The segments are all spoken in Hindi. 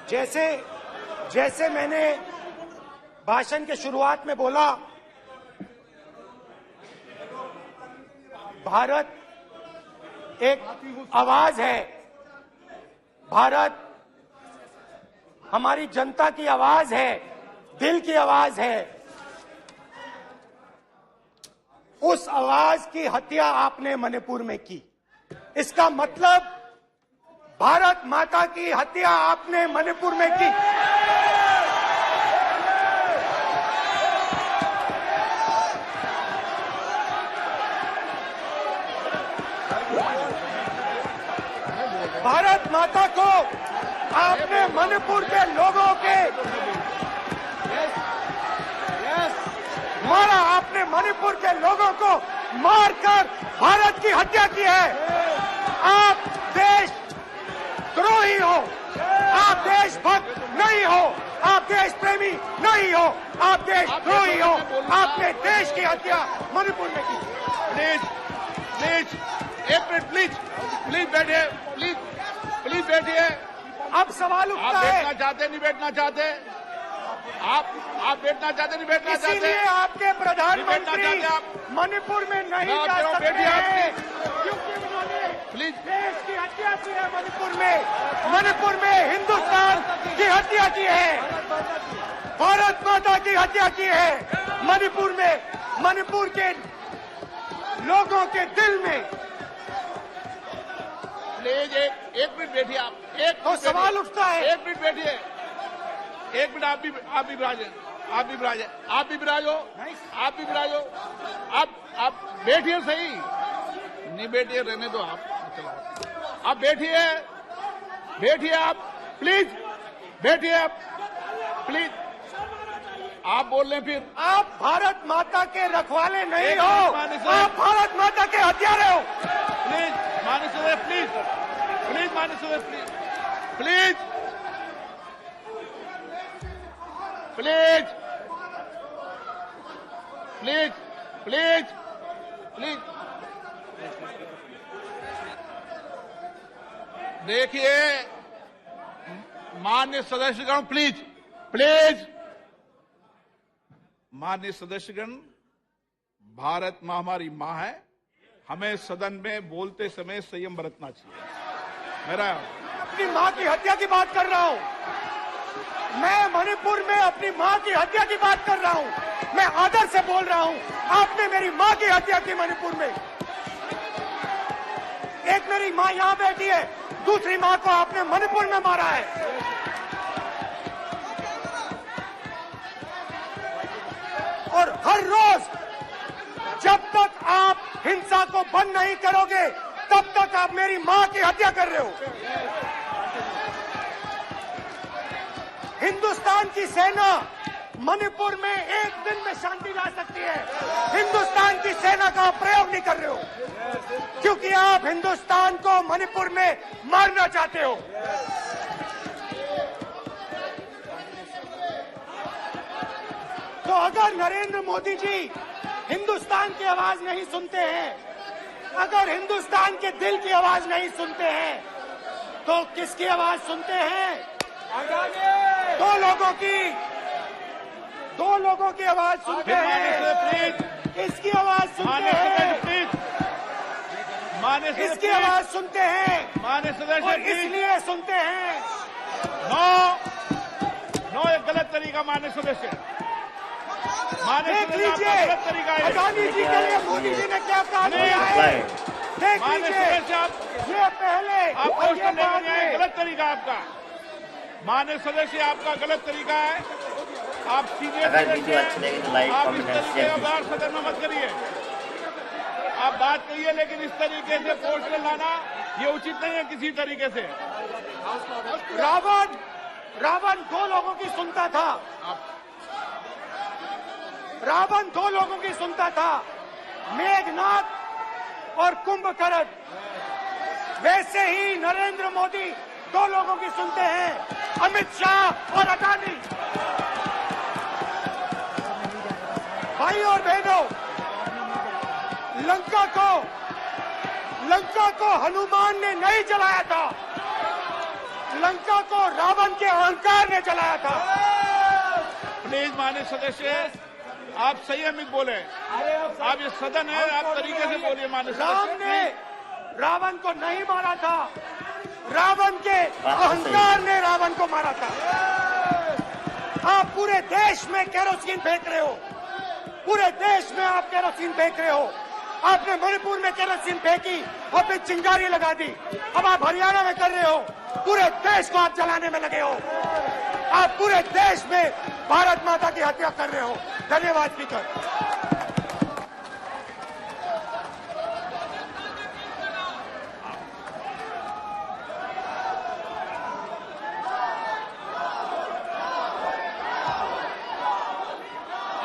जैसे मैंने भाषण के शुरुआत में बोला, भारत एक आवाज है। भारत हमारी जनता की आवाज है, दिल की आवाज है। उस आवाज की हत्या आपने मणिपुर में की। इसका मतलब भारत माता की हत्या आपने मणिपुर में की। भारत माता को आपने मणिपुर के लोगों के मारा। आपने मणिपुर के लोगों को मारकर भारत की हत्या की है। आप देशद्रोही हो, आप देशभक्त नहीं हो, आप देश प्रेमी नहीं हो, आप देशद्रोही हो। आपने देश की हत्या मणिपुर में की। प्लीज एक मिनट, प्लीज बैठिए, प्लीज बैठिए। अब सवाल उठता है, आप बैठना चाहते नहीं बैठना चाहते? आप बैठना चाहते नहीं बैठना चाहते? इसीलिए आपके प्रधानमंत्री मणिपुर में नहीं जा सकते हैं, क्योंकि उन्होंने प्लीज देश की हत्या की है। मणिपुर में हिंदुस्तान की हत्या की है, भारत माता की हत्या की है। मणिपुर के लोगों के दिल में। प्लीज एक मिनट बैठिए। आप एक तो सवाल उठता है, एक मिनट बैठिए, एक मिनट। आप भी विराजो। आप बैठिए, सही नहीं बैठिए, रहने दो। आप बैठिए आप प्लीज बैठिए। आप प्लीज, आप बोल रहे फिर। आप भारत माता के रखवाले नहीं हो, आप भारत माता के हत्यारे हो। प्लीज माननीय सदस्य, प्लीज माननीय सदस्य, प्लीज देखिए माननीय सदस्यगण, प्लीज माननीय सदस्यगण, भारत मां हमारी मां है। हमें सदन में बोलते समय संयम बरतना चाहिए। मेरा अपनी मां की हत्या की बात कर रहा हूं मैं, मणिपुर में अपनी मां की हत्या की बात कर रहा हूं मैं, आदर से बोल रहा हूं। आपने मेरी मां की हत्या की मणिपुर में। एक मेरी मां यहां बैठी है, दूसरी मां को आपने मणिपुर में मारा है। और हर रोज जब तक आप हिंसा को बंद नहीं करोगे, तब तक आप मेरी मां की हत्या कर रहे हो। हिंदुस्तान की सेना मणिपुर में एक दिन में शांति ला सकती है। हिंदुस्तान की सेना का प्रयोग नहीं कर रहे हो, क्योंकि आप हिंदुस्तान को मणिपुर में मारना चाहते हो। तो अगर नरेंद्र मोदी जी हिंदुस्तान की आवाज नहीं सुनते हैं, अगर हिंदुस्तान के दिल की आवाज नहीं सुनते हैं, तो किसकी आवाज सुनते हैं? दो लोगों की आवाज सुनते हैं। इसकी आवाज सुनते हैं, इसकी आवाज सुनते हैं, और इसलिए सुनते हैं। नो, ये गलत तरीका माननीय सदस्य। देख लीजिए अडानी जी के लिए मोदी जी ने क्या काम किया है। देख लीजिए, ये पहले और ये बाद में। गलत तरीका आपका माननीय सदस्य, आपका गलत तरीका है। आप सीनियर अगर वीडियो अच्छी लगी तो लाइक, आप इस कमेंट, तरीके शेयर का सदन में मत करिए। आप बात करिए, लेकिन इस तरीके से पोस्टर लाना ये उचित नहीं है किसी तरीके से। रावण दो लोगों की सुनता था। रावण दो लोगों की सुनता था, मेघनाथ और कुंभकर्ण। वैसे ही नरेंद्र मोदी दो लोगों की सुनते हैं, अमित शाह और अडानी। भाई और बहनों, लंका को हनुमान ने नहीं जलाया था। लंका को रावण के अहंकार ने जलाया था। प्लीज माननीय सदस्य, आप संयमित बोले। आप ये सदन है, आप तरीके से बोलिए। माननीय राम सदस्य, ने रावण को नहीं मारा था, रावण के अहंकार ने रावण को मारा था। आप पूरे देश में केरोसिन फेंक रहे हो, पूरे देश में आप केरोसिन फेंक रहे हो। आपने मणिपुर में केरोसिन फेंकी और फिर चिंगारी लगा दी। अब आप हरियाणा में कर रहे हो, पूरे देश को आप जलाने में लगे हो। आप पूरे देश में भारत माता की हत्या कर रहे हो। धन्यवाद स्पीकर।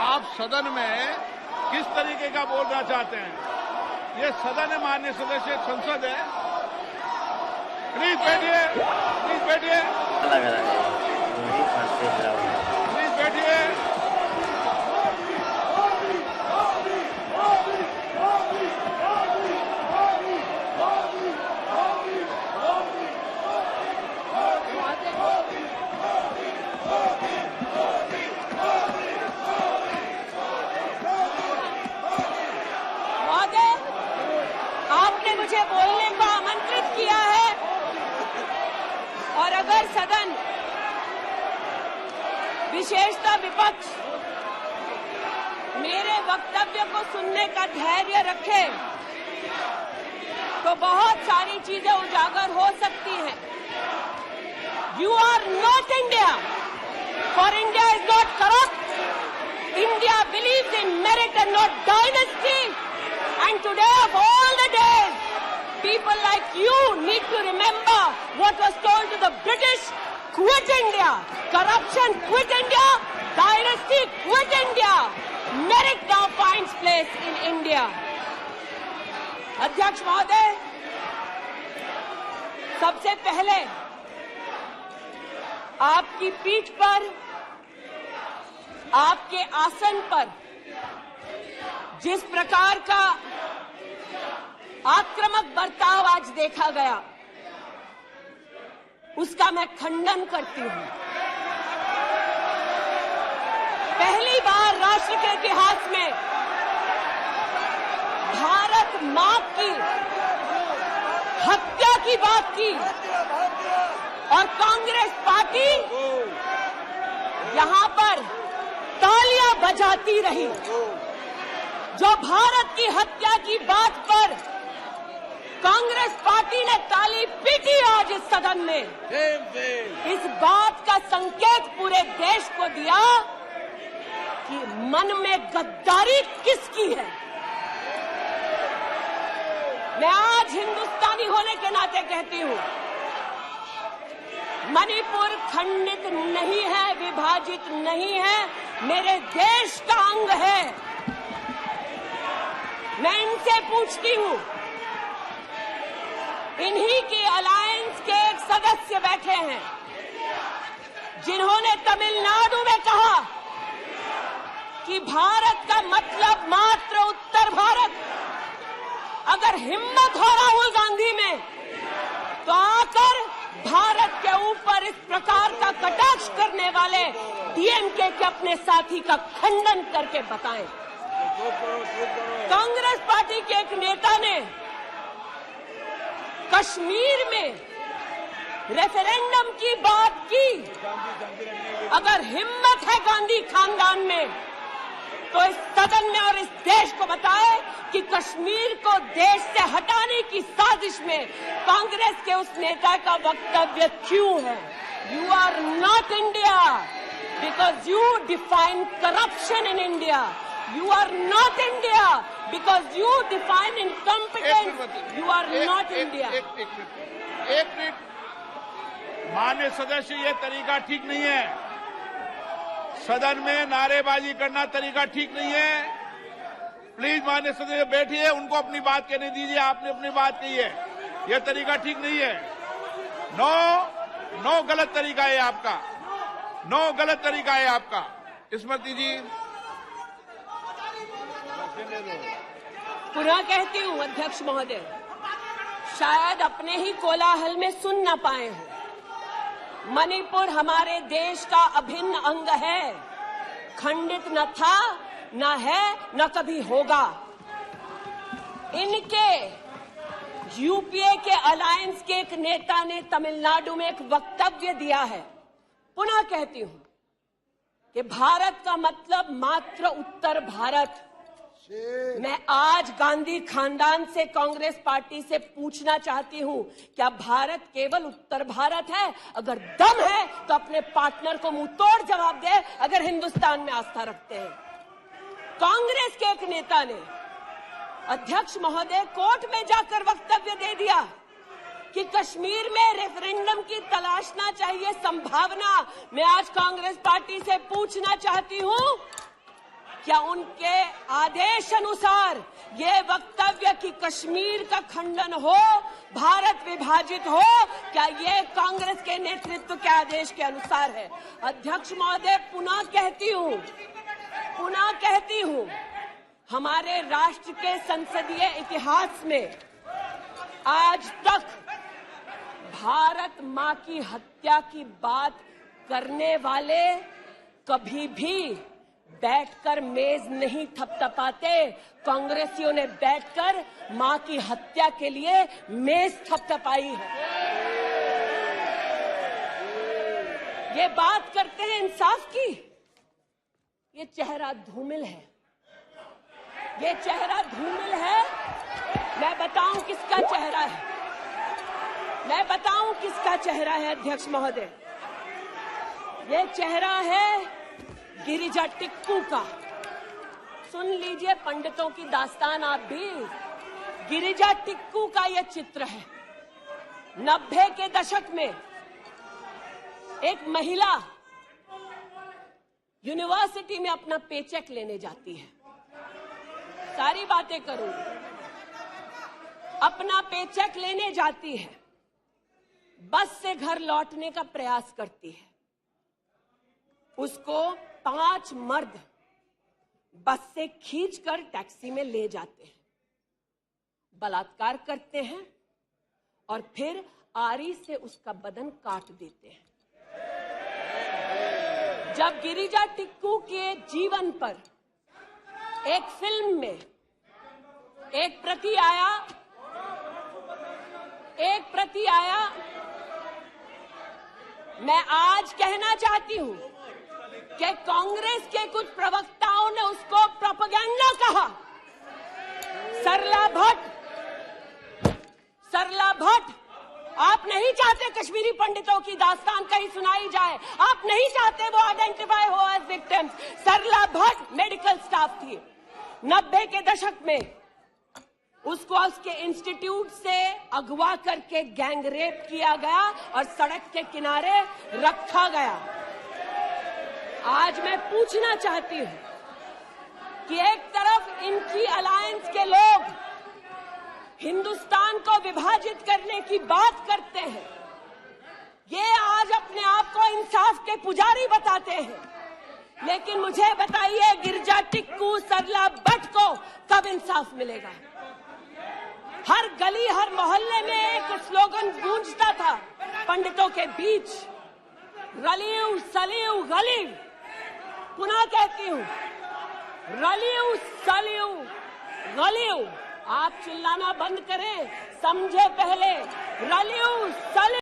आप सदन में किस तरीके का बोलना चाहते हैं? ये सदन है माननीय सदस्य, संसद है। प्लीज बैठिए, प्लीज बैठिए, प्लीज बैठिए। आपने मुझे बोलने को आमंत्रित किया है और अगर सदन, विशेषतः विपक्ष, मेरे वक्तव्य को सुनने का धैर्य रखे तो बहुत सारी चीजें उजागर हो सकती हैं। You are not India, for India is not corrupt. India believes in merit and not dynasty. And today of all the days, people like you need to remember what was told to the British: quit India. Corruption, quit India. Dynasty, quit India. Merit now finds place in India. अध्यक्ष महोदय, सबसे पहले आपकी पीठ पर, आपके आसन पर जिस प्रकार का आक्रामक बर्ताव आज देखा गया, उसका मैं खंडन करती हूं। पहली बार राष्ट्र के इतिहास में भारत मां की हत्या की बात की और कांग्रेस पार्टी यहां पर तालियां बजाती रही। जो भारत की हत्या की बात पर कांग्रेस पार्टी ने ताली पीटी आज इस सदन में, इस बात का संकेत पूरे देश को दिया कि मन में गद्दारी किसकी है। मैं आज हिंदुस्तानी होने के नाते कहती हूं, मणिपुर खंडित नहीं है, विभाजित नहीं है, मेरे देश का अंग है। मैं इनसे पूछती हूं, इन्हीं के अलायंस के एक सदस्य बैठे हैं जिन्होंने तमिलनाडु में कहा कि भारत का मतलब मात्र उत्तर भारत। अगर हिम्मत हो राहुल गांधी में तो आकर भारत के ऊपर इस प्रकार का कटाक्ष करने वाले डीएमके के अपने साथी का खंडन करके बताएं। कांग्रेस पार्टी के एक नेता ने कश्मीर में रेफरेंडम की बात की। अगर हिम्मत है गांधी खानदान में तो इस सदन में और इस देश को बताए कि कश्मीर को देश से हटाने की साजिश में कांग्रेस के उस नेता का वक्तव्य क्यों है। You are not India because you define corruption in India. You are not India because you define incompetence. You are not India. एक मिनट, माननीय सदस्य, ये तरीका ठीक नहीं है। सदन में नारेबाजी करना तरीका ठीक नहीं है। प्लीज माननीय सदस्य बैठिए, उनको अपनी बात कहने दीजिए। आपने अपनी बात कही है, यह तरीका ठीक नहीं है। नो गलत तरीका है आपका, नो गलत तरीका है आपका। स्मृति जी, पुनः कहती हूं अध्यक्ष महोदय, शायद अपने ही कोलाहल में सुन न पाए हो। मणिपुर हमारे देश का अभिन्न अंग है, खंडित न था, न है, न कभी होगा। इनके यूपीए के अलायंस के एक नेता ने तमिलनाडु में एक वक्तव्य दिया है। पुनः कहती हूं कि भारत का मतलब मात्र उत्तर भारत। मैं आज गांधी खानदान से, कांग्रेस पार्टी से पूछना चाहती हूं, क्या भारत केवल उत्तर भारत है? अगर दम है तो अपने पार्टनर को मुंह तोड़ जवाब दे, अगर हिंदुस्तान में आस्था रखते हैं। कांग्रेस के एक नेता ने, अध्यक्ष महोदय, कोर्ट में जाकर वक्तव्य दे दिया कि कश्मीर में रेफरेंडम की तलाशना चाहिए संभावना। मैं आज कांग्रेस पार्टी से पूछना चाहती हूं, क्या उनके आदेश अनुसार ये वक्तव्य कि कश्मीर का खंडन हो, भारत विभाजित हो, क्या ये कांग्रेस के नेतृत्व के आदेश के अनुसार है? अध्यक्ष महोदय, पुनः कहती हूं, हमारे राष्ट्र के संसदीय इतिहास में आज तक भारत मां की हत्या की बात करने वाले कभी भी बैठकर मेज नहीं थपथपाते। कांग्रेसियों ने बैठकर मां की हत्या के लिए मेज थपथपाई है। ये बात करते हैं इंसाफ की, ये चेहरा धूमिल है, ये चेहरा धूमिल है। मैं बताऊं किसका चेहरा है, मैं बताऊं किसका चेहरा है अध्यक्ष महोदय। ये चेहरा है गिरिजा टिक्कू का। सुन लीजिए पंडितों की दास्तान आप भी। गिरिजा टिक्कू का यह चित्र है। 90 के दशक में एक महिला यूनिवर्सिटी में अपना पेचेक लेने जाती है। सारी बातें करूंगी। अपना पेचेक लेने जाती है, बस से घर लौटने का प्रयास करती है। उसको 5 मर्द बस से खींचकर टैक्सी में ले जाते हैं, बलात्कार करते हैं और फिर आरी से उसका बदन काट देते हैं। जब गिरिजा टिक्कू के जीवन पर एक फिल्म में एक प्रति आया, मैं आज कहना चाहती हूं कि कांग्रेस के कुछ प्रवक्ताओं ने उसको प्रोपेगेंडा कहा। सरला भट्ट, आप नहीं चाहते कश्मीरी पंडितों की दास्तान कहीं सुनाई जाए, आप नहीं चाहते वो आइडेंटिफाई हो एज विक्टिम्स। सरला भट्ट मेडिकल स्टाफ थी। 90 के दशक में उसको उसके इंस्टीट्यूट से अगवा करके गैंग रेप किया गया और सड़क के किनारे रखा गया। आज मैं पूछना चाहती हूं कि एक तरफ इनकी अलायंस के लोग हिंदुस्तान को विभाजित करने की बात करते हैं, ये आज अपने आप को इंसाफ के पुजारी बताते हैं, लेकिन मुझे बताइए गिरिजा टिक्कू, सरला भट्ट को कब इंसाफ मिलेगा? हर गली, हर मोहल्ले में एक स्लोगन गूंजता था पंडितों के बीच, रलियू सलियू गलीव। पुनः कहती हूं, रलियू सलियू गलीव। आप चिल्लाना बंद करें, समझे पहले। रलियू सलियू